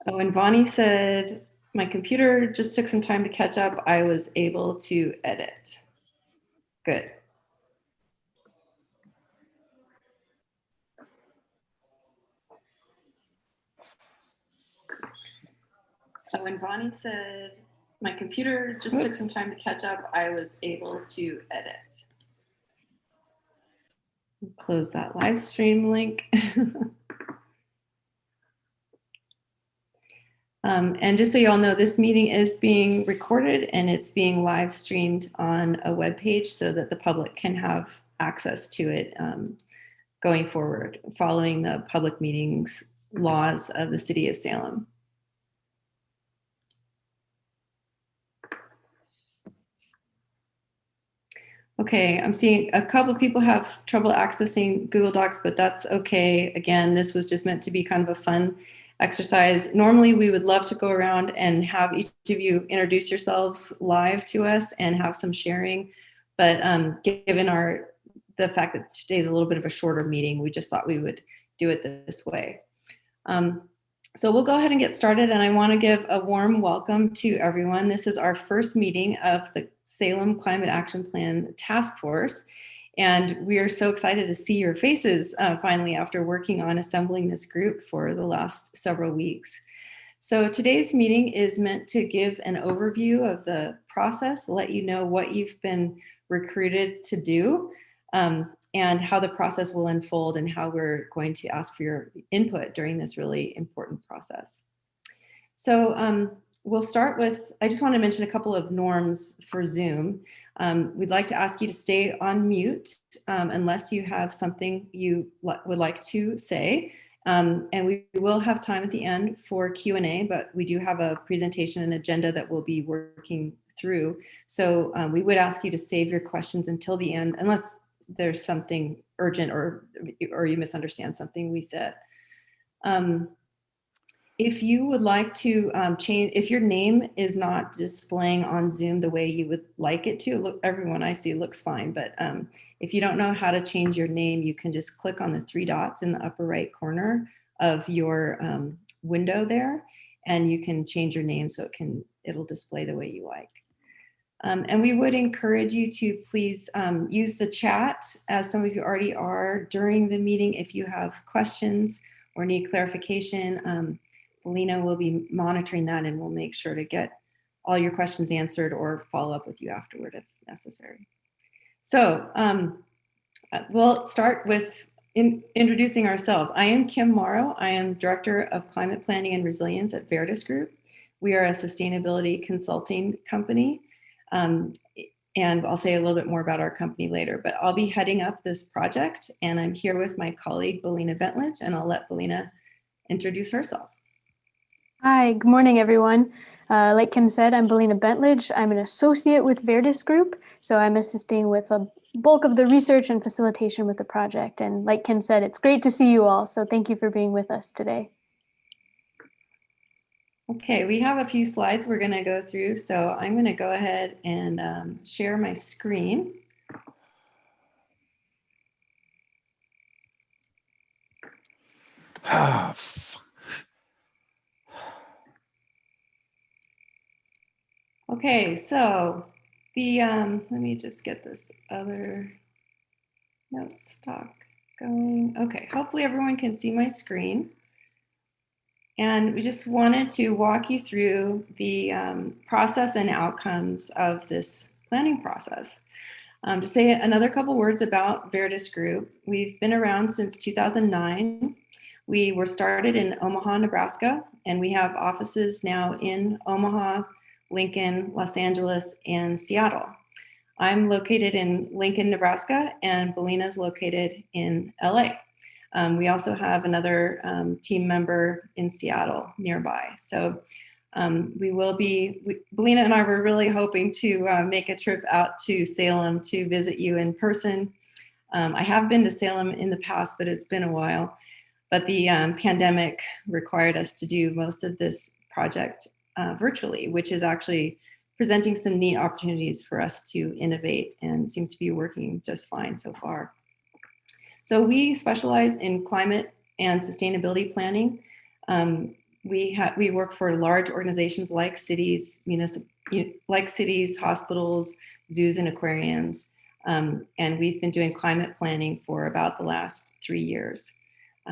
Oh, and Vonnie said, my computer just took some time to catch up. I was able to edit. Good. Oh, and Vonnie said, my computer just took some time to catch up. I was able to edit. Close that live stream link. And just so you all know, this meeting is being recorded and it's being live streamed on a web page so that the public can have access to it going forward, following the public meetings laws of the city of Salem. Okay, I'm seeing a couple of people have trouble accessing Google Docs, but that's okay. Again, this was just meant to be kind of a fun exercise. Normally, we would love to go around and have each of you introduce yourselves live to us and have some sharing. But given the fact that today's a little bit of a shorter meeting, we just thought we would do it this way. So we'll go ahead and get started, and I want to give a warm welcome to everyone. This is our first meeting of the Salem Climate Action Plan Task Force, and we are so excited to see your faces finally after working on assembling this group for the last several weeks. So today's meeting is meant to give an overview of the process, let you know what you've been recruited to do, and how the process will unfold and how we're going to ask for your input during this really important process. So we'll start with, I just want to mention a couple of norms for Zoom. We'd like to ask you to stay on mute unless you have something you would like to say. And we will have time at the end for Q&A, but we do have a presentation and agenda that we'll be working through. So we would ask you to save your questions until the end, unless there's something urgent or you misunderstand something we said. If you would like to change, if your name is not displaying on Zoom the way you would like it to, look, everyone I see looks fine, but if you don't know how to change your name, you can just click on the three dots in the upper right corner of your window there, and you can change your name so it'll display the way you like. And we would encourage you to please use the chat, as some of you already are, during the meeting if you have questions or need clarification. Belina will be monitoring that and we'll make sure to get all your questions answered or follow up with you afterward if necessary. So we'll start with introducing ourselves. I am Kim Morrow. I am Director of Climate Planning and Resilience at Verdus Group. We are a sustainability consulting company. And I'll say a little bit more about our company later, but I'll be heading up this project, and I'm here with my colleague, Belina Bentledge, and I'll let Belina introduce herself. Hi, good morning, everyone. Like Kim said, I'm Belina Bentledge. I'm an associate with Verdus Group, so I'm assisting with a bulk of the research and facilitation with the project. And like Kim said, it's great to see you all, so thank you for being with us today. Okay, we have a few slides we're going to go through, so I'm going to go ahead and share my screen. Okay, so let me just get this other note stock going. Okay, hopefully everyone can see my screen. And we just wanted to walk you through the process and outcomes of this planning process. To say another couple words about Verdus Group, we've been around since 2009. We were started in Omaha, Nebraska, and we have offices now in Omaha, Lincoln, Los Angeles, and Seattle. I'm located in Lincoln, Nebraska, and Belina's located in LA. We also have another team member in Seattle nearby. So Belina and I were really hoping to make a trip out to Salem to visit you in person. I have been to Salem in the past, but it's been a while. But the pandemic required us to do most of this project virtually, which is actually presenting some neat opportunities for us to innovate and seems to be working just fine so far. So we specialize in climate and sustainability planning. we work for large organizations like cities, hospitals, zoos, and aquariums. And we've been doing climate planning for about the last 3 years.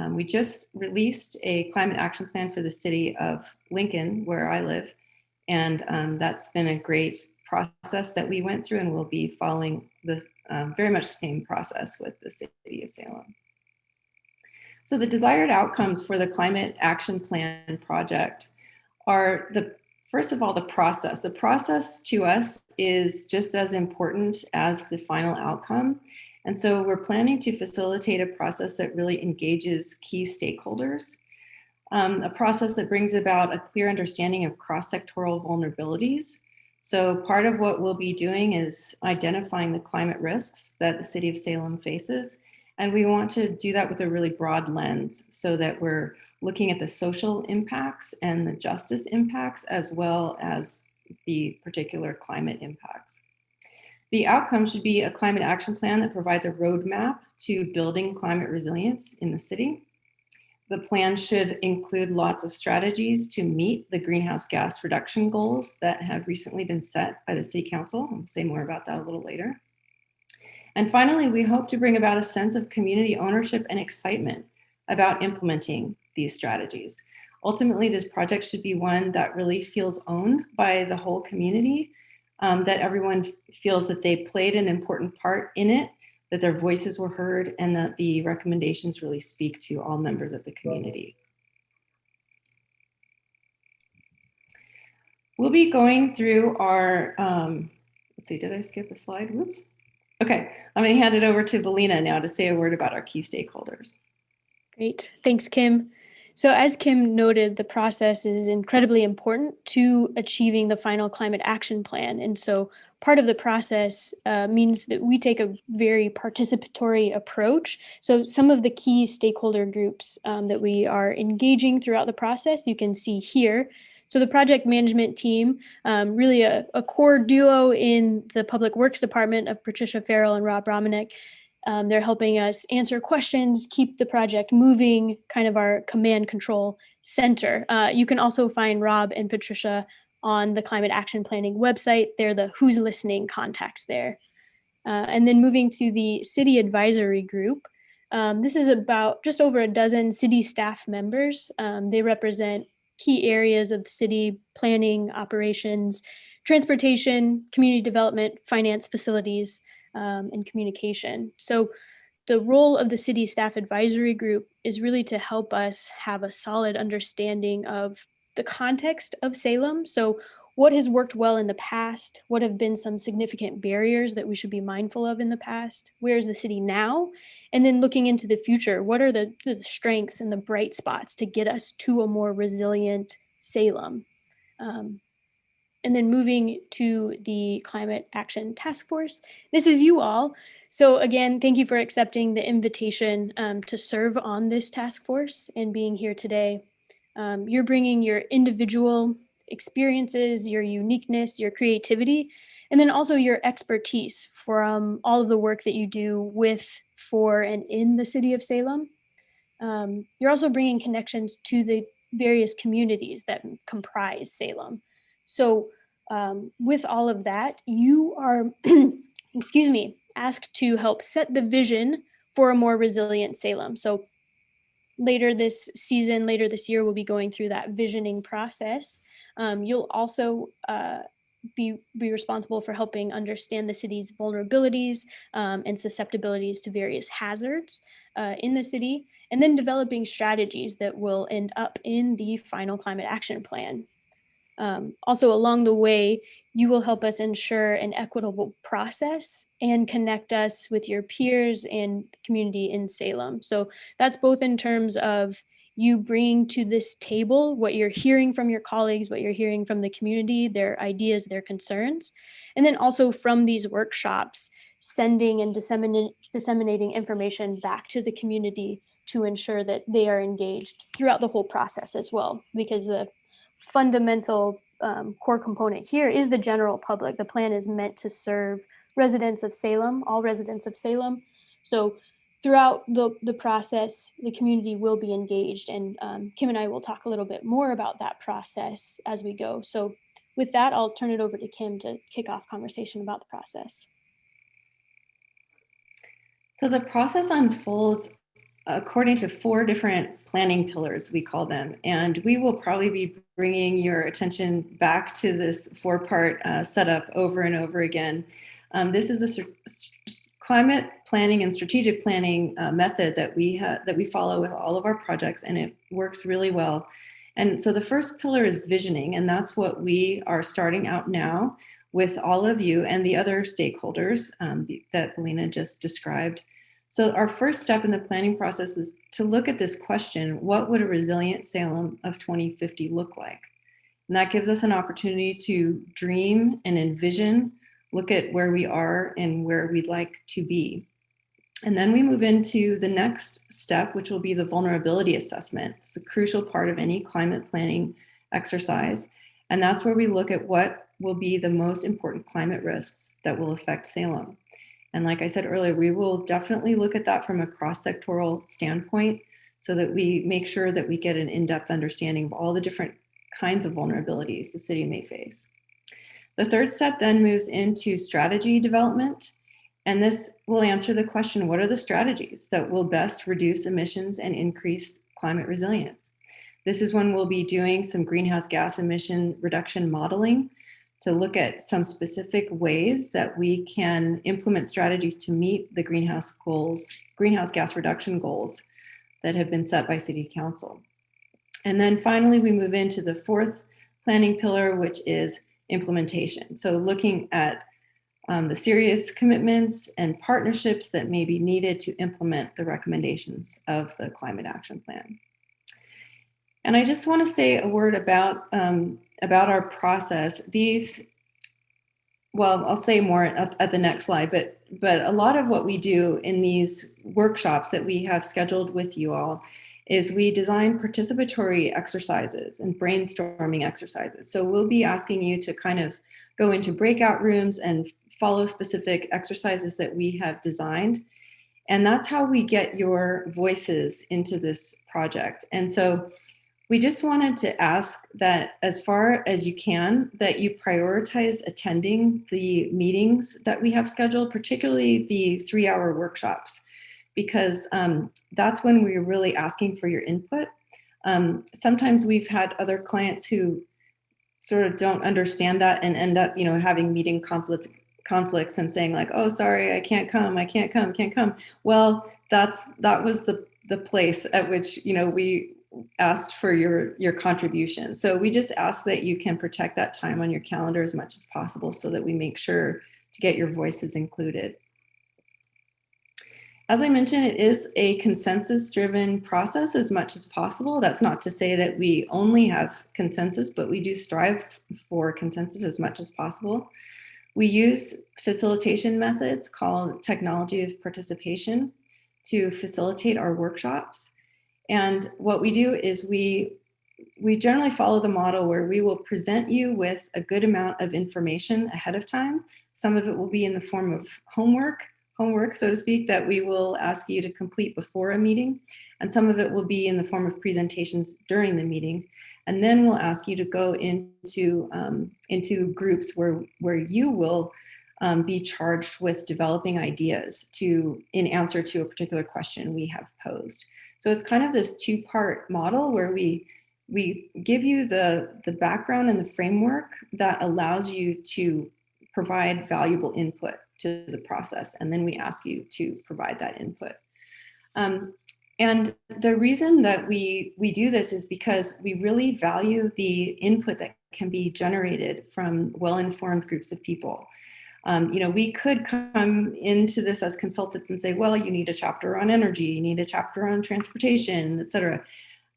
We just released a climate action plan for the city of Lincoln, where I live. And that's been a great process that we went through, and we'll be following this very much the same process with the city of Salem. So the desired outcomes for the climate action plan project are first of all, the process. The process to us is just as important as the final outcome. And so we're planning to facilitate a process that really engages key stakeholders, a process that brings about a clear understanding of cross-sectoral vulnerabilities. So part of what we'll be doing is identifying the climate risks that the city of Salem faces. And we want to do that with a really broad lens so that we're looking at the social impacts and the justice impacts, as well as the particular climate impacts. The outcome should be a climate action plan that provides a roadmap to building climate resilience in the city. The plan should include lots of strategies to meet the greenhouse gas reduction goals that have recently been set by the City Council. I'll say more about that a little later. And finally, we hope to bring about a sense of community ownership and excitement about implementing these strategies. Ultimately, this project should be one that really feels owned by the whole community, that everyone feels that they played an important part in it, that their voices were heard, and that the recommendations really speak to all members of the community. We'll be going through our, let's see, did I skip a slide? Whoops. Okay, I'm going to hand it over to Belina now to say a word about our key stakeholders. Great, thanks, Kim. So as Kim noted, the process is incredibly important to achieving the final climate action plan. And so part of the process means that we take a very participatory approach. So some of the key stakeholder groups that we are engaging throughout the process, you can see here. So the project management team, really a core duo in the Public Works Department of Patricia Farrell and Rob Romanek. They're helping us answer questions, keep the project moving, kind of our command control center. You can also find Rob and Patricia on the Climate Action Planning website. They're the Who's Listening contacts there. And then moving to the City Advisory Group. This is about just over a dozen city staff members. They represent key areas of the city: planning, operations, transportation, community development, finance, facilities, and communication. So the role of the city staff advisory group is really to help us have a solid understanding of the context of Salem. So what has worked well in the past? What have been some significant barriers that we should be mindful of in the past? Where is the city now? And then looking into the future, what are the strengths and the bright spots to get us to a more resilient Salem? And then moving to the Climate Action Task Force. This is you all. So again, thank you for accepting the invitation to serve on this task force and being here today. You're bringing your individual experiences, your uniqueness, your creativity, and then also your expertise from all of the work that you do with, for, and in the city of Salem. You're also bringing connections to the various communities that comprise Salem. So with all of that, you are, excuse me, asked to help set the vision for a more resilient Salem. So later this season, later this year, we'll be going through that visioning process. You'll also be responsible for helping understand the city's vulnerabilities and susceptibilities to various hazards in the city, and then developing strategies that will end up in the final climate action plan. Also, along the way, you will help us ensure an equitable process and connect us with your peers and the community in Salem. So that's both in terms of you bringing to this table what you're hearing from your colleagues, what you're hearing from the community, their ideas, their concerns, and then also from these workshops, sending and disseminating information back to the community to ensure that they are engaged throughout the whole process as well, because the fundamental core component here is the general public. The plan is meant to serve residents of Salem, all residents of Salem. So throughout the process, the community will be engaged, and Kim and I will talk a little bit more about that process as we go. So with that, I'll turn it over to Kim to kick off conversation about the process. So the process unfolds according to 4 different planning pillars, we call them. And we will probably be bringing your attention back to this 4-part setup over and over again. This is a climate planning and strategic planning method that we follow with all of our projects, and it works really well. And so the first pillar is visioning, and that's what we are starting out now with all of you and the other stakeholders that Belina just described. So our first step in the planning process is to look at this question: what would a resilient Salem of 2050 look like? And that gives us an opportunity to dream and envision, look at where we are and where we'd like to be. And then we move into the next step, which will be the vulnerability assessment. It's a crucial part of any climate planning exercise. And that's where we look at what will be the most important climate risks that will affect Salem. And like I said earlier, we will definitely look at that from a cross-sectoral standpoint so that we make sure that we get an in-depth understanding of all the different kinds of vulnerabilities the city may face. The third step then moves into strategy development. And this will answer the question: what are the strategies that will best reduce emissions and increase climate resilience? This is when we'll be doing some greenhouse gas emission reduction modeling to look at some specific ways that we can implement strategies to meet the greenhouse gas reduction goals that have been set by City Council. And then finally, we move into the 4th planning pillar, which is implementation. So looking at the serious commitments and partnerships that may be needed to implement the recommendations of the Climate Action Plan. And I just want to say a word about our process. I'll say more at the next slide, but a lot of what we do in these workshops that we have scheduled with you all is we design participatory exercises and brainstorming exercises. So we'll be asking you to kind of go into breakout rooms and follow specific exercises that we have designed. And that's how we get your voices into this project. And so we just wanted to ask that, as far as you can, that you prioritize attending the meetings that we have scheduled, particularly the 3-hour workshops, because that's when we're really asking for your input. Sometimes we've had other clients who sort of don't understand that and end up, having meeting conflicts and saying like, oh, sorry, I can't come. Well, that was the place at which, we asked for your contribution. So we just ask that you can protect that time on your calendar as much as possible so that we make sure to get your voices included. As I mentioned, it is a consensus-driven process as much as possible. That's not to say that we only have consensus, but we do strive for consensus as much as possible. We use facilitation methods called technology of participation to facilitate our workshops. And what we do is we generally follow the model where we will present you with a good amount of information ahead of time. Some of it will be in the form of homework, so to speak, that we will ask you to complete before a meeting. And some of it will be in the form of presentations during the meeting. And then we'll ask you to go into groups where you will be charged with developing ideas in answer to a particular question we have posed. So it's kind of this 2-part model where we give you the background and the framework that allows you to provide valuable input to the process. And then we ask you to provide that input. And the reason that we do this is because we really value the input that can be generated from well-informed groups of people. We could come into this as consultants and say, well, you need a chapter on energy, you need a chapter on transportation, et cetera.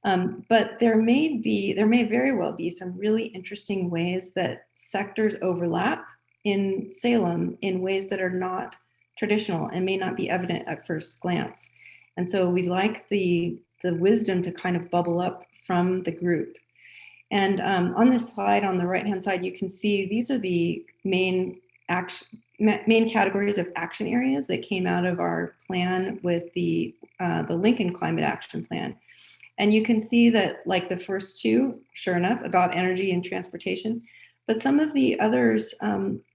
But there may very well be some really interesting ways that sectors overlap in Salem in ways that are not traditional and may not be evident at first glance. And so we like the wisdom to kind of bubble up from the group. And on this slide on the right-hand side, you can see these are the main main categories of action areas that came out of our plan with the Lincoln Climate Action Plan. And you can see that, like, the first two, sure enough, about energy and transportation, but some of the others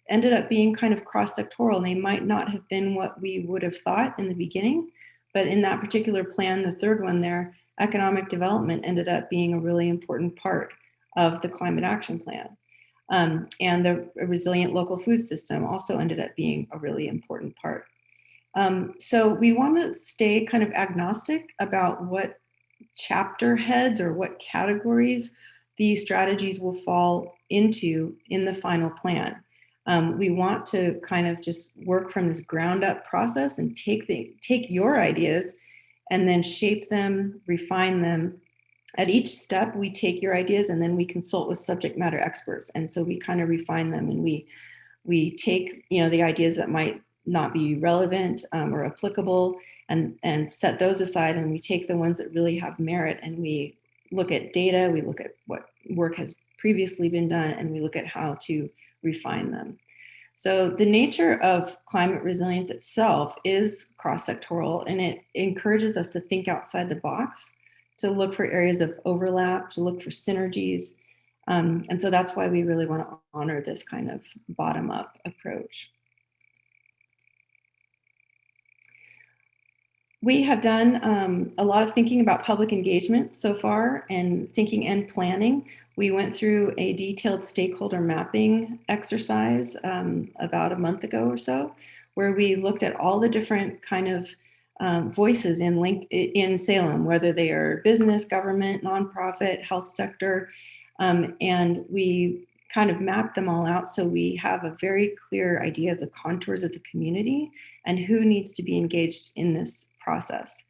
ended up being kind of cross-sectoral, and they might not have been what we would have thought in the beginning. But in that particular plan, the third one there, economic development ended up being a really important part of the climate action plan. And the resilient local food system also ended up being a really important part. So we want to stay kind of agnostic about what chapter heads or what categories these strategies will fall into in the final plan. We want to kind of just work from this ground up process and take your ideas and then shape them, refine them. At each step, we take your ideas and then we consult with subject matter experts. And so we kind of refine them, and we take, the ideas that might not be relevant or applicable, and set those aside, and we take the ones that really have merit, and we look at data, we look at what work has previously been done, and we look at how to refine them. So the nature of climate resilience itself is cross-sectoral, and it encourages us to think outside the box, to look for areas of overlap, to look for synergies. And so that's why we really want to honor this kind of bottom-up approach. We have done a lot of thinking about public engagement so far, and thinking and planning. We went through a detailed stakeholder mapping exercise about a month ago or so, where we looked at all the different kind of voices in Salem, whether they are business, government, nonprofit, health sector, and we kind of mapped them all out, so we have a very clear idea of the contours of the community and who needs to be engaged in this process.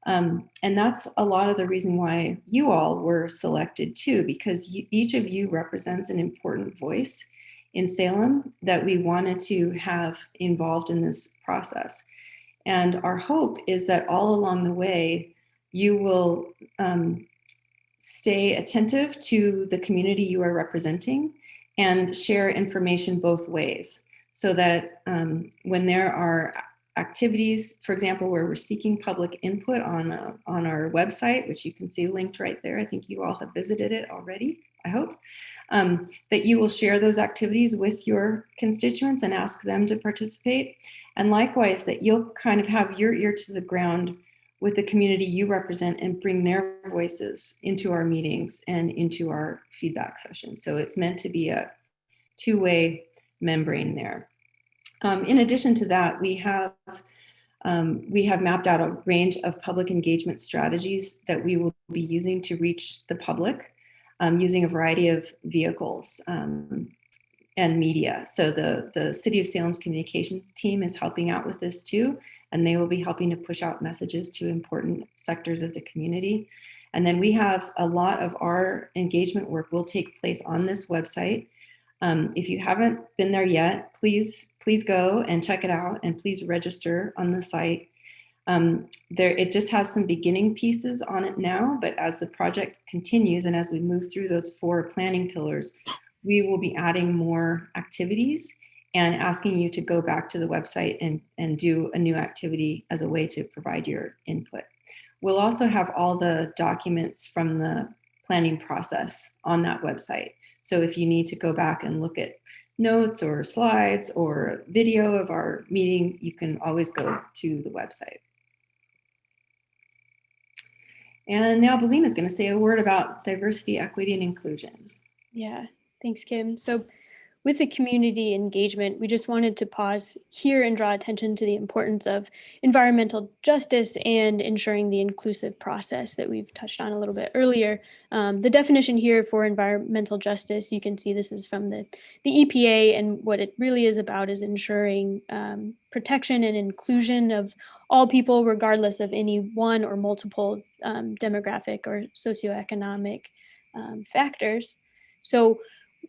And that's a lot of the reason why you all were selected too, because each of you represents an important voice in Salem that we wanted to have involved in this process. And our hope is that all along the way, you will stay attentive to the community you are representing and share information both ways, so that when there are activities, for example, where we're seeking public input on our website, which you can see linked right there. I think you all have visited it already, I hope, that you will share those activities with your constituents and ask them to participate. And likewise, that you'll kind of have your ear to the ground with the community you represent and bring their voices into our meetings and into our feedback sessions. So it's meant to be a two-way membrane there. In addition to that, we have mapped out a range of public engagement strategies that we will be using to reach the public using a variety of vehicles and media. So the City of Salem's communication team is helping out with this too, and they will be helping to push out messages to important sectors of the community. And then we have a lot of our engagement work will take place on this website. If you haven't been there yet, please go and check it out, and please register on the site. It just has some beginning pieces on it now, but as the project continues and as we move through those 4 planning pillars, we will be adding more activities and asking you to go back to the website and do a new activity as a way to provide your input. We'll also have all the documents from the planning process on that website. So if you need to go back and look at notes or slides or video of our meeting, you can always go to the website. And now Belina is going to say a word about diversity, equity, and inclusion. Yeah, thanks, Kim. So with the community engagement, we just wanted to pause here and draw attention to the importance of environmental justice and ensuring the inclusive process that we've touched on a little bit earlier. The definition here for environmental justice, you can see this is from the EPA, and what it really is about is ensuring protection and inclusion of all people, regardless of any one or multiple demographic or socioeconomic factors. So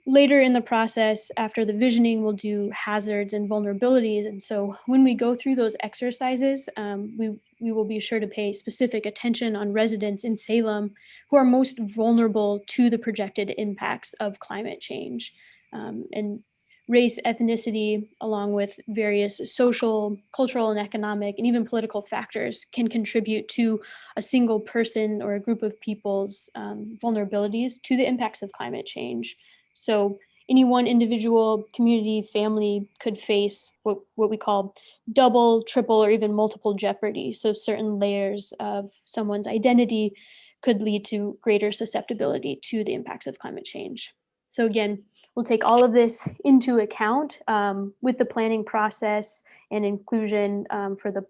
later in the process, after the visioning, we'll do hazards and vulnerabilities. And so when we go through those exercises, we will be sure to pay specific attention on residents in Salem who are most vulnerable to the projected impacts of climate change. And race, ethnicity, along with various social, cultural, and economic, and even political factors can contribute to a single person or a group of people's vulnerabilities to the impacts of climate change. So any one individual, community, family could face what we call double, triple, or even multiple jeopardy. So certain layers of someone's identity could lead to greater susceptibility to the impacts of climate change. So again, we'll take all of this into account with the planning process and inclusion for the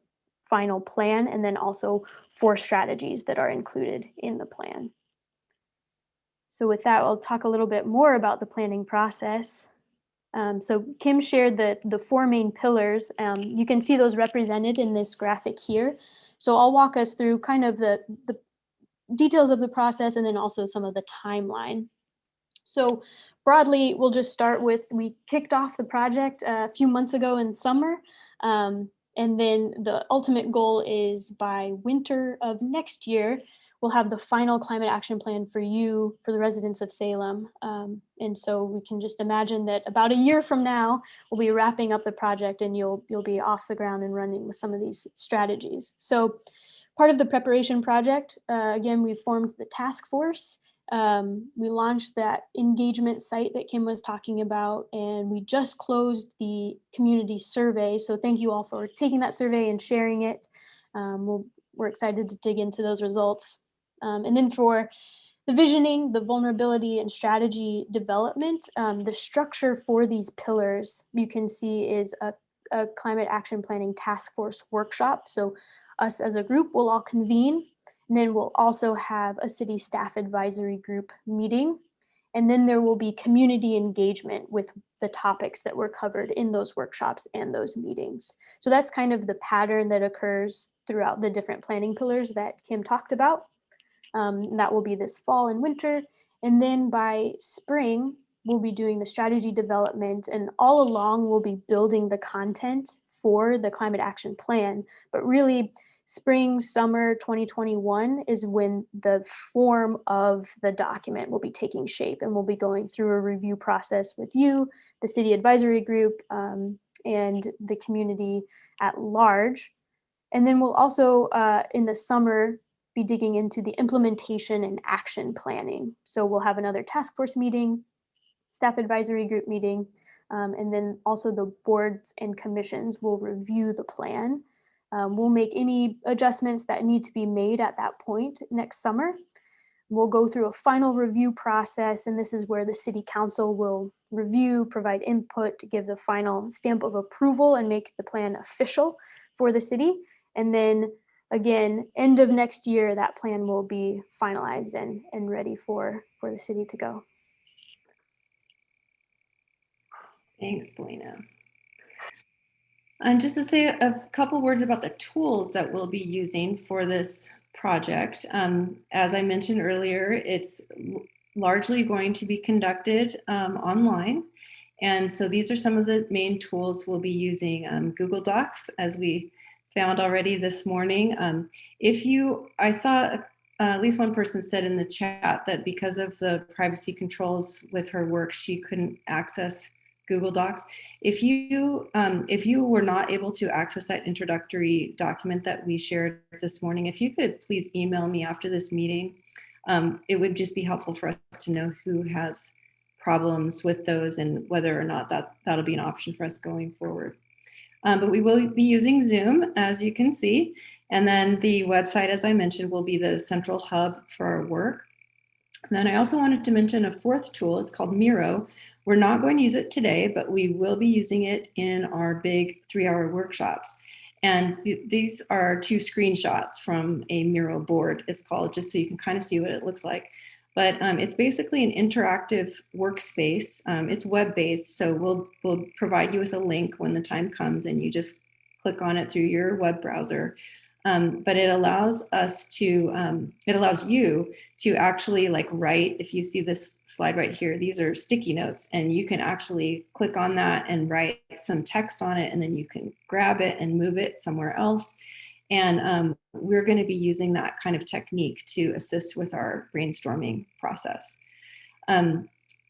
final plan, and then also 4 strategies that are included in the plan. So with that, I'll talk a little bit more about the planning process. So Kim shared the 4 main pillars. You can see those represented in this graphic here. So I'll walk us through kind of the details of the process and then also some of the timeline. So broadly, we'll just start with, we kicked off the project a few months ago in summer. And then the ultimate goal is by winter of next year, we'll have the final climate action plan for you, for the residents of Salem. And so we can just imagine that about a year from now, we'll be wrapping up the project and you'll be off the ground and running with some of these strategies. So part of the preparation project, again, we formed the task force. We launched that engagement site that Kim was talking about, and we just closed the community survey. So thank you all for taking that survey and sharing it. We're excited to dig into those results. And then for the visioning, the vulnerability and strategy development, the structure for these pillars you can see is a climate action planning task force workshop. So us as a group will all convene. And then we'll also have a city staff advisory group meeting. And then there will be community engagement with the topics that were covered in those workshops and those meetings. So that's kind of the pattern that occurs throughout the different planning pillars that Kim talked about. That will be this fall and winter. And then by spring, we'll be doing the strategy development, and all along we'll be building the content for the climate action plan. But really, spring, summer 2021 is when the form of the document will be taking shape, and we'll be going through a review process with you, the city advisory group, and the community at large. And then we'll also, in the summer, be digging into the implementation and action planning. So we'll have another task force meeting, staff advisory group meeting, and then also the boards and commissions will review the plan. We'll make any adjustments that need to be made at that point next summer. We'll go through a final review process, and this is where the city council will review, provide input to give the final stamp of approval and make the plan official for the city. And then again, end of next year, that plan will be finalized and ready for the city to go. Thanks, Belina. And just to say a couple words about the tools that we'll be using for this project. As I mentioned earlier, it's largely going to be conducted online. And so these are some of the main tools we'll be using. Google Docs, as we found already this morning. I saw at least one person said in the chat that because of the privacy controls with her work, she couldn't access Google Docs. If you were not able to access that introductory document that we shared this morning, if you could please email me after this meeting, it would just be helpful for us to know who has problems with those and whether or not that'll be an option for us going forward. But we will be using Zoom, as you can see. And then the website, as I mentioned, will be the central hub for our work. And then I also wanted to mention a fourth tool. It's called Miro. We're not going to use it today, but we will be using it in our big 3-hour workshops. And these are 2 screenshots from a Miro board, it's called, just so you can kind of see what it looks like. But it's basically an interactive workspace. It's web-based, so we'll provide you with a link when the time comes and you just click on it through your web browser. But it allows you to actually write. If you see this slide right here, these are sticky notes, and you can actually click on that and write some text on it, and then you can grab it and move it somewhere else. And we're going to be using that kind of technique to assist with our brainstorming process.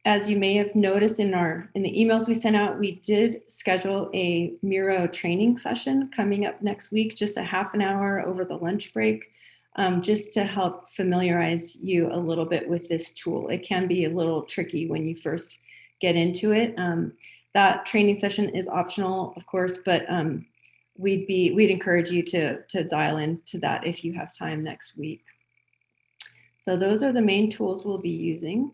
as you may have noticed in the emails we sent out, we did schedule a Miro training session coming up next week, just a half an hour over the lunch break, just to help familiarize you a little bit with this tool. It can be a little tricky when you first get into it. That training session is optional, of course, but we'd encourage you to dial into that if you have time next week. So those are the main tools we'll be using.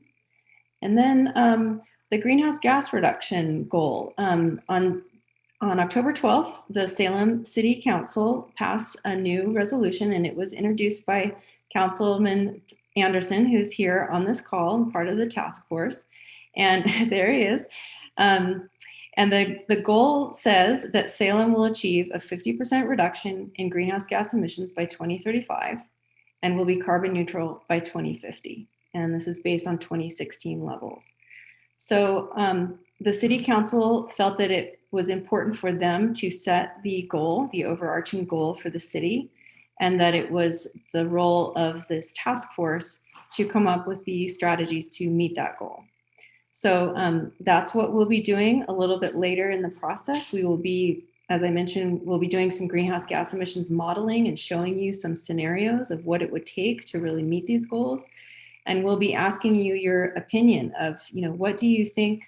And then the greenhouse gas reduction goal. On October 12th, the Salem City Council passed a new resolution, and it was introduced by Councilman Anderson, who's here on this call and part of the task force. And there he is. And the goal says that Salem will achieve a 50% reduction in greenhouse gas emissions by 2035 and will be carbon neutral by 2050. And this is based on 2016 levels. So the City Council felt that it was important for them to set the goal, the overarching goal for the city, and that it was the role of this task force to come up with the strategies to meet that goal. So that's what we'll be doing a little bit later in the process. We will be, as I mentioned, we'll be doing some greenhouse gas emissions modeling and showing you some scenarios of what it would take to really meet these goals. And we'll be asking you your opinion of, what do you think?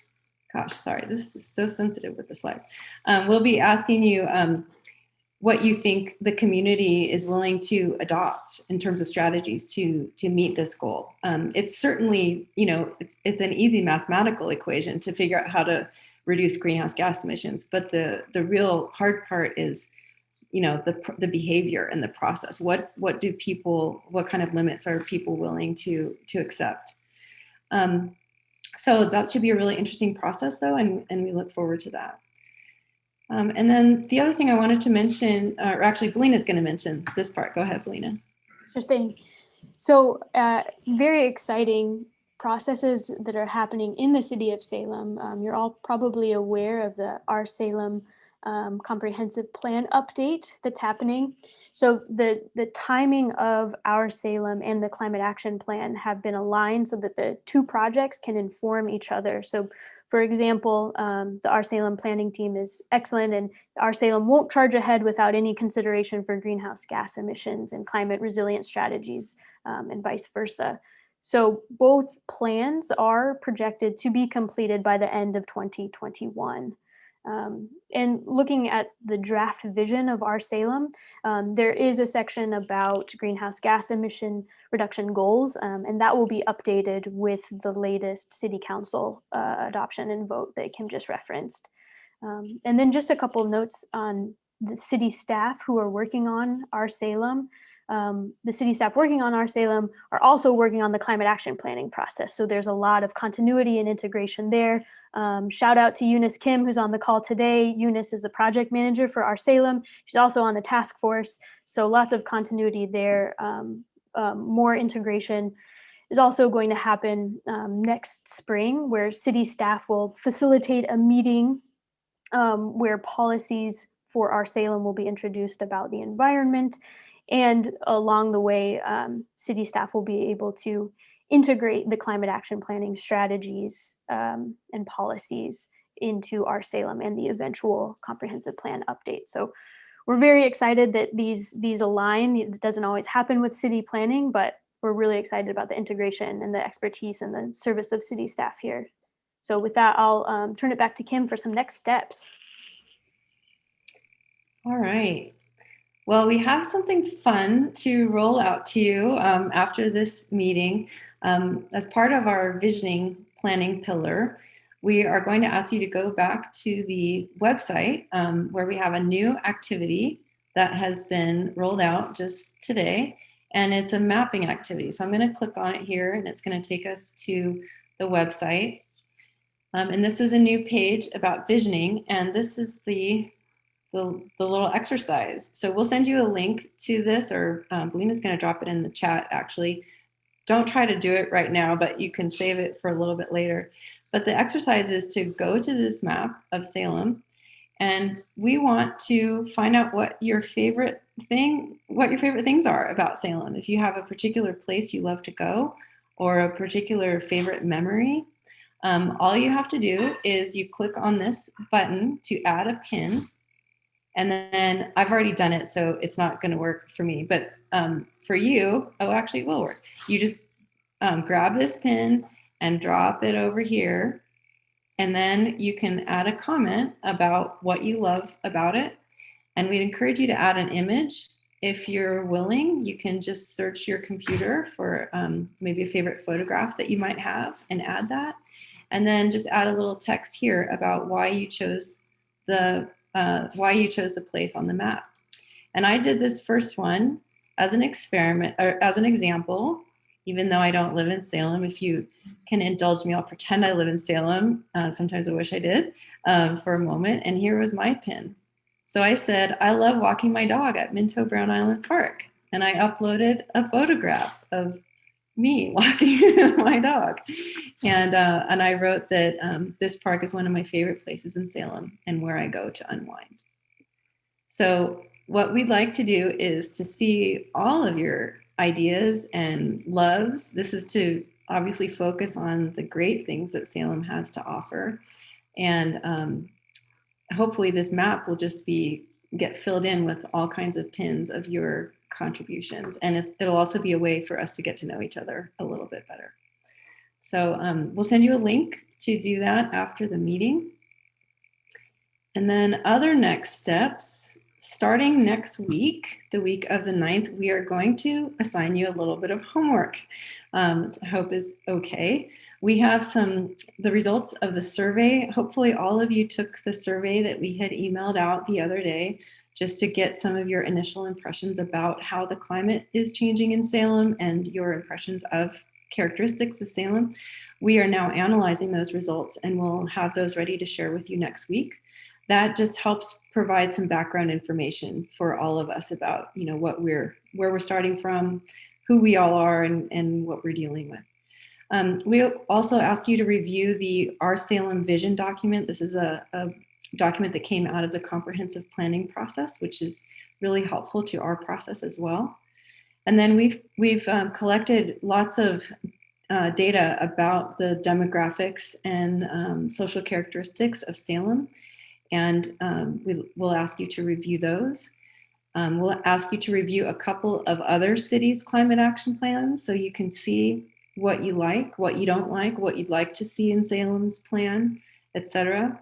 Gosh, sorry, this is so sensitive with the slides. We'll be asking you what you think the community is willing to adopt in terms of strategies to meet this goal. It's certainly, it's an easy mathematical equation to figure out how to reduce greenhouse gas emissions, but the real hard part is the behavior and the process. What kind of limits are people willing to accept? So that should be a really interesting process, though, and we look forward to that. And then the other thing I wanted to mention, or actually Belina's going to mention this part. Go ahead, Belina. Sure thing. So very exciting processes that are happening in the city of Salem. You're all probably aware of the Our Salem comprehensive plan update that's happening. So the timing of Our Salem and the climate action plan have been aligned so that the two projects can inform each other. So for example, the Our Salem planning team is excellent, and Our Salem won't charge ahead without any consideration for greenhouse gas emissions and climate resilient strategies, and vice versa. So both plans are projected to be completed by the end of 2021. And looking at the draft vision of Our Salem, there is a section about greenhouse gas emission reduction goals, and that will be updated with the latest City Council adoption and vote that Kim just referenced. And then just a couple notes on the city staff who are working on Our Salem. The city staff working on Our Salem are also working on the climate action planning process. So there's a lot of continuity and integration there. Shout out to Eunice Kim, who's on the call today. Eunice is the project manager for Our Salem. She's also on the task force. So lots of continuity there. More integration is also going to happen next spring, where city staff will facilitate a meeting where policies for Our Salem will be introduced about the environment. And along the way, city staff will be able to integrate the climate action planning strategies and policies into Our Salem and the eventual comprehensive plan update. So we're very excited that these align. It doesn't always happen with city planning, but we're really excited about the integration and the expertise and the service of city staff here. So with that, I'll turn it back to Kim for some next steps. All right. Well, we have something fun to roll out to you after this meeting. As part of our visioning planning pillar, we are going to ask you to go back to the website where we have a new activity that has been rolled out just today, and it's a mapping activity. So I'm going to click on it here, and it's going to take us to the website. And this is a new page about visioning, and this is the little exercise. So we'll send you a link to this, or Belina's going to drop it in the chat, actually. Don't try to do it right now, but you can save it for a little bit later. But the exercise is to go to this map of Salem, and we want to find out what your favorite things are about Salem. If you have a particular place you love to go, or a particular favorite memory, All you have to do is you click on this button to add a pin. And then I've already done it, so it's not going to work for me. But for you, oh, actually, it will work. You just grab this pin and drop it over here. And then you can add a comment about what you love about it. And we'd encourage you to add an image. If you're willing, you can just search your computer for maybe a favorite photograph that you might have and add that. And then just add a little text here about why you chose the place on the map. And I did this first one as an experiment or as an example, even though I don't live in Salem. If you can indulge me, I'll pretend I live in Salem. Sometimes I wish I did for a moment. And here was my pin. So I said, I love walking my dog at Minto Brown Island Park. And I uploaded a photograph of me walking my dog. And I wrote that this park is one of my favorite places in Salem and where I go to unwind. So what we'd like to do is to see all of your ideas and loves. This is to obviously focus on the great things that Salem has to offer. And hopefully this map will just get filled in with all kinds of pins of your contributions. And it'll also be a way for us to get to know each other a little bit better. So we'll send you a link to do that after the meeting. And then other next steps, starting next week, the week of the 9th, we are going to assign you a little bit of homework. I hope is okay. We have the results of the survey. Hopefully all of you took the survey that we had emailed out the other day, just to get some of your initial impressions about how the climate is changing in Salem and your impressions of characteristics of Salem. We are now analyzing those results and we'll have those ready to share with you next week. That just helps provide some background information for all of us about, where we're starting from, who we all are, and what we're dealing with. We also ask you to review our Salem Vision document. This is a document that came out of the comprehensive planning process, which is really helpful to our process as well. And then we've collected lots of data about the demographics and social characteristics of Salem. And we'll ask you to review those. We'll ask you to review a couple of other cities' climate action plans so you can see what you like, what you don't like, what you'd like to see in Salem's plan, etc.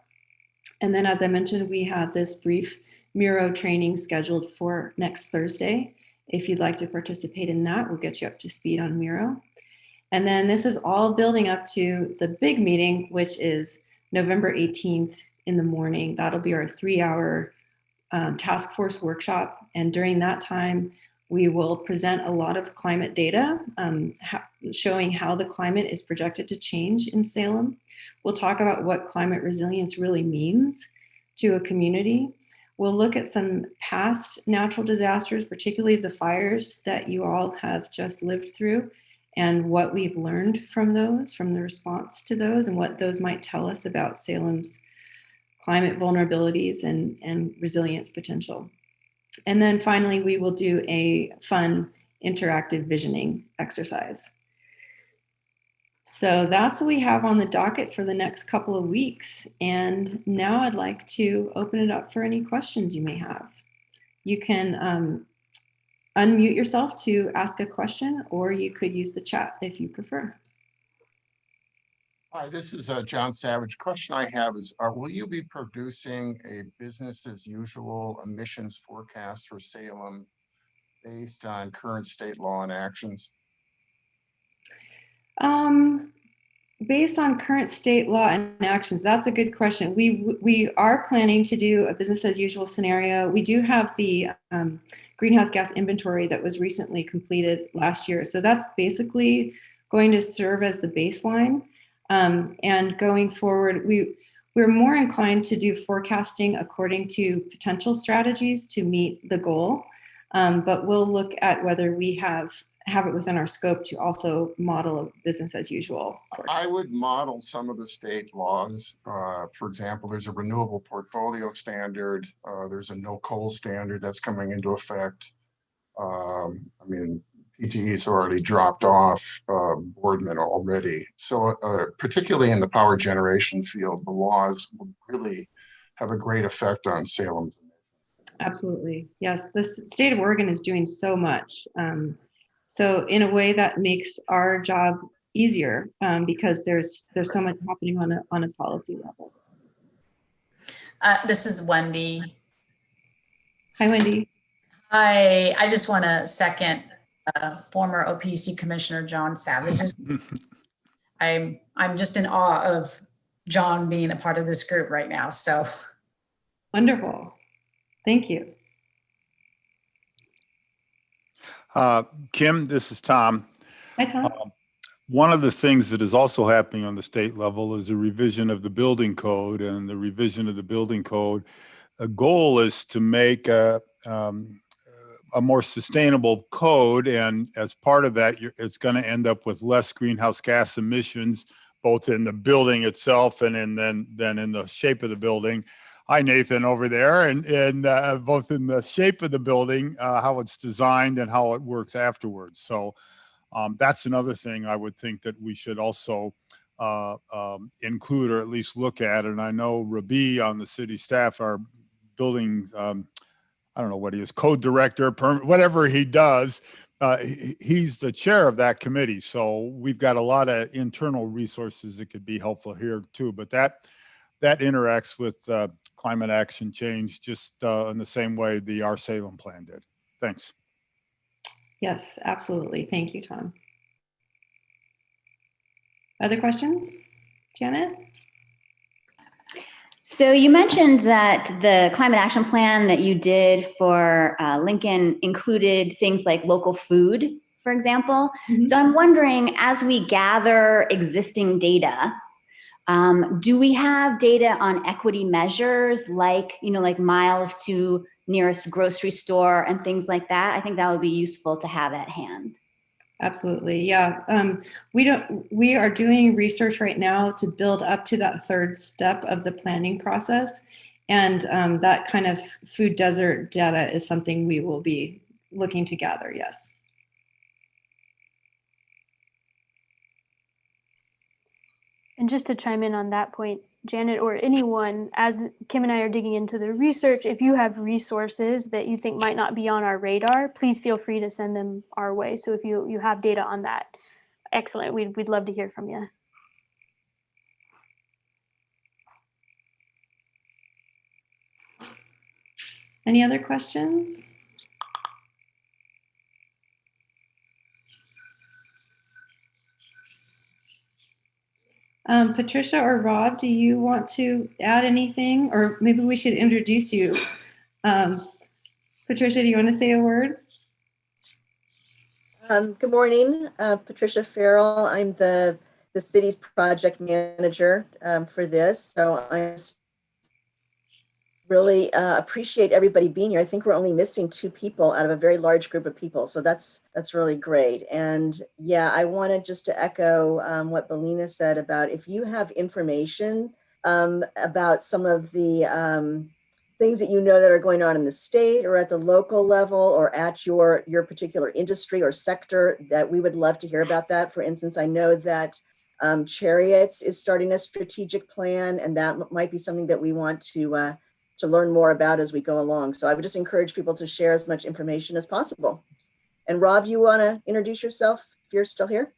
And then, as I mentioned, we have this brief Miro training scheduled for next Thursday. If you'd like to participate in that, we'll get you up to speed on Miro. And then this is all building up to the big meeting, which is November 18th in the morning. That'll be our 3-hour task force workshop. And during that time, we will present a lot of climate data showing how the climate is projected to change in Salem. We'll talk about what climate resilience really means to a community. We'll look at some past natural disasters, particularly the fires that you all have just lived through, and what we've learned from those, from the response to those, and what those might tell us about Salem's climate vulnerabilities and resilience potential. And then finally, we will do a fun interactive visioning exercise. So that's what we have on the docket for the next couple of weeks. And now I'd like to open it up for any questions you may have. You can unmute yourself to ask a question, or you could use the chat if you prefer. Hi, this is John Savage. Question I have is, will you be producing a business as usual emissions forecast for Salem based on current state law and actions? Based on current state law and actions, that's a good question. We are planning to do a business as usual scenario. We do have the greenhouse gas inventory that was recently completed last year. So that's basically going to serve as the baseline. And going forward, we're more inclined to do forecasting according to potential strategies to meet the goal. But we'll look at whether we have it within our scope to also model a business as usual. I would model some of the state laws. For example, there's a renewable portfolio standard. There's a no coal standard that's coming into effect. PGE's already dropped off Boardman already. So particularly in the power generation field, the laws will really have a great effect on Salem's. Absolutely. Yes, the state of Oregon is doing so much. So in a way that makes our job easier because there's so much happening on a policy level. This is Wendy. Hi, Wendy. Hi, I just want to second former OPC Commissioner John Savage's. I'm just in awe of John being a part of this group right now. So wonderful. Thank you. Kim, this is Tom. Hi, Tom. One of the things that is also happening on the state level is a revision of the building code, and the revision of the building code. A goal is to make a more sustainable code, and as part of that, it's going to end up with less greenhouse gas emissions, both in the building itself and then in the shape of the building. Hi, Nathan over there, and both in the shape of the building, how it's designed and how it works afterwards. So that's another thing I would think that we should also include or at least look at. And I know Rabi on the city staff, our building, I don't know what he is, code director, whatever he does, he's the chair of that committee. So we've got a lot of internal resources that could be helpful here too. But that interacts with climate action change just in the same way the Our Salem plan did. Thanks. Yes, absolutely. Thank you, Tom. Other questions? Janet? So you mentioned that the climate action plan that you did for Lincoln included things like local food, for example. So I'm wondering, as we gather existing data, do we have data on equity measures like miles to nearest grocery store and things like that? I think that would be useful to have at hand. Absolutely. Yeah. We are doing research right now to build up to that third step of the planning process. And that kind of food desert data is something we will be looking to gather. Yes. And just to chime in on that point, Janet, or anyone, as Kim and I are digging into the research, if you have resources that you think might not be on our radar, please feel free to send them our way. So if you have data on that, excellent. We'd love to hear from you. Any other questions? Patricia or Rob, do you want to add anything? Or maybe we should introduce you. Patricia, do you want to say a word? Good morning, Patricia Farrell. I'm the city's project manager for this. So I really appreciate everybody being here. I think we're only missing 2 people out of a very large group of people. So that's really great. And yeah, I wanted just to echo what Belina said about if you have information about some of the things that that are going on in the state or at the local level or at your particular industry or sector, that we would love to hear about that. For instance, I know that Chariots is starting a strategic plan, and that might be something that we want to learn more about as we go along. So I would just encourage people to share as much information as possible. And Rob, you want to introduce yourself if you're still here?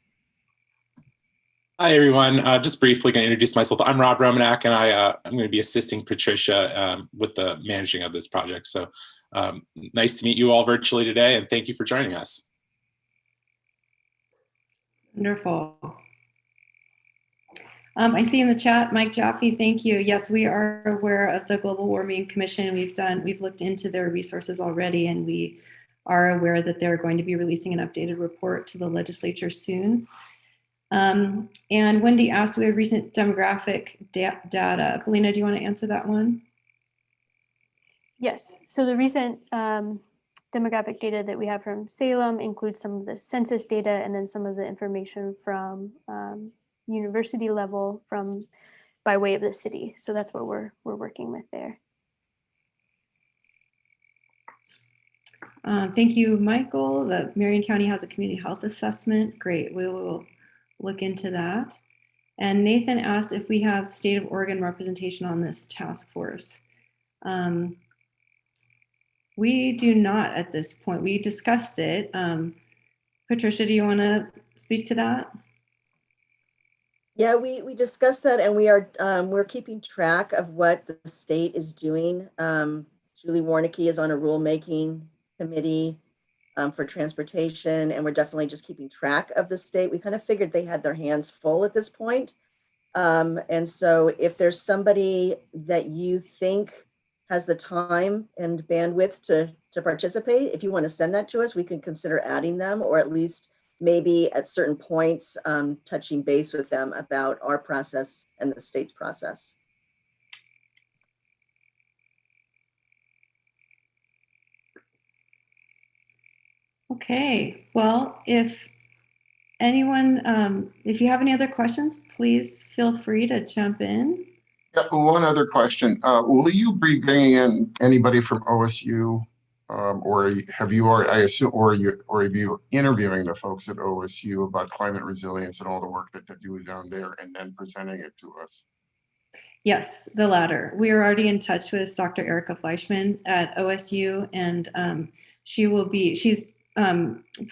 Hi, everyone. Just briefly going to introduce myself. I'm Rob Romanak, and I'm going to be assisting Patricia with the managing of this project. So nice to meet you all virtually today, and thank you for joining us. Wonderful. I see in the chat, Mike Jaffe, thank you. Yes, we are aware of the Global Warming Commission. We've looked into their resources already, and we are aware that they're going to be releasing an updated report to the legislature soon. And Wendy asked, do we have recent demographic data? Belina, do you want to answer that one? Yes. So the recent demographic data that we have from Salem includes some of the census data and then some of the information from university level by way of the city. So that's what we're working with there. Thank you, Michael. The Marion County has a community health assessment. Great, we will look into that. And Nathan asked if we have state of Oregon representation on this task force. We do not at this point. We discussed it. Patricia, do you want to speak to that? Yeah, we discussed that, and we're keeping track of what the state is doing. Julie Warnicki is on a rulemaking committee for transportation, and we're definitely just keeping track of the state. We kind of figured they had their hands full at this point. And so if there's somebody that you think has the time and bandwidth to participate, if you want to send that to us, we can consider adding them, or at least maybe at certain points touching base with them about our process and the state's process. Okay, well, if anyone, if you have any other questions, please feel free to jump in. Yeah, one other question. Will you be bringing in anybody from OSU, or have you already, I assume, or are you interviewing the folks at OSU about climate resilience and all the work that they do down there and then presenting it to us? Yes, the latter. We are already in touch with Dr. Erica Fleischman at OSU, and she's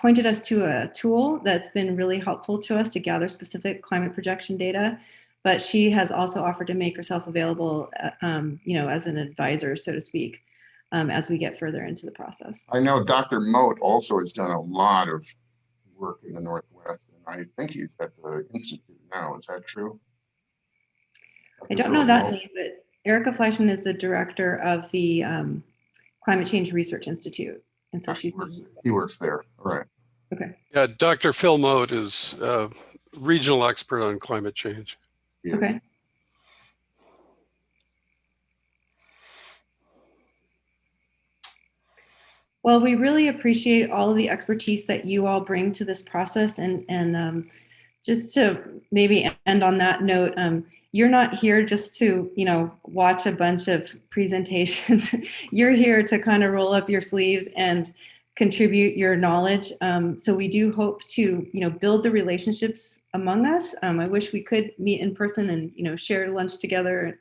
pointed us to a tool that's been really helpful to us to gather specific climate projection data. But she has also offered to make herself available, as an advisor, so to speak, as we get further into the process. I know Dr. Moat also has done a lot of work in the Northwest, and I think he's at the Institute now. Is that true? I don't know that name, but Erica Fleischman is the director of the Climate Change Research Institute. And so he works there. All right. Okay. Yeah, Dr. Phil Moat is a regional expert on climate change. Yes. Okay. Well, we really appreciate all of the expertise that you all bring to this process, and just to maybe end on that note, you're not here just to, watch a bunch of presentations. You're here to kind of roll up your sleeves and contribute your knowledge. So we do hope to, build the relationships among us. I wish we could meet in person and, share lunch together,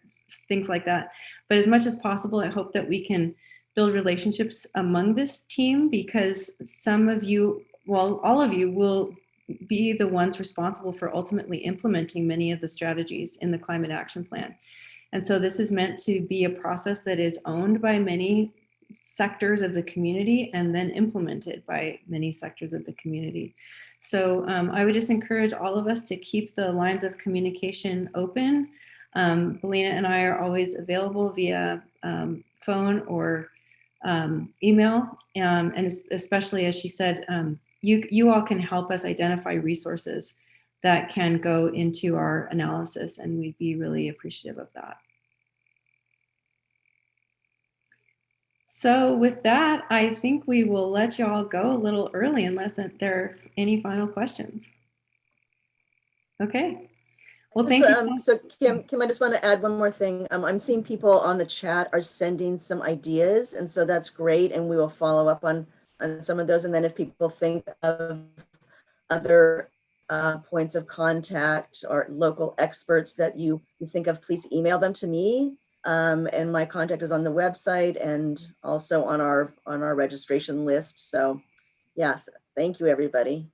things like that. But as much as possible, I hope that we can build relationships among this team, because some of you, well, all of you will be the ones responsible for ultimately implementing many of the strategies in the climate action plan. And so this is meant to be a process that is owned by many sectors of the community and then implemented by many sectors of the community. So I would just encourage all of us to keep the lines of communication open. Belina and I are always available via phone or email, and especially, as she said, you all can help us identify resources that can go into our analysis, and we'd be really appreciative of that. So with that, I think we will let y'all go a little early unless there are any final questions. Okay. Well, thank you. So Kim, I just want to add one more thing. I'm seeing people on the chat are sending some ideas, and so that's great, and we will follow up on some of those. And then if people think of other points of contact or local experts that you think of, please email them to me. And my contact is on the website and also on our registration list. So yeah, thank you, everybody.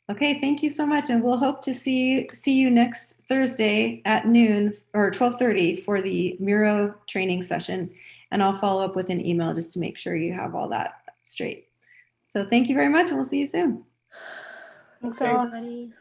Okay, thank you so much, and we'll hope to see you next Thursday at noon or 12:30 for the Miro training session, and I'll follow up with an email just to make sure you have all that straight. So thank you very much, and we'll see you soon. Thanks, everybody.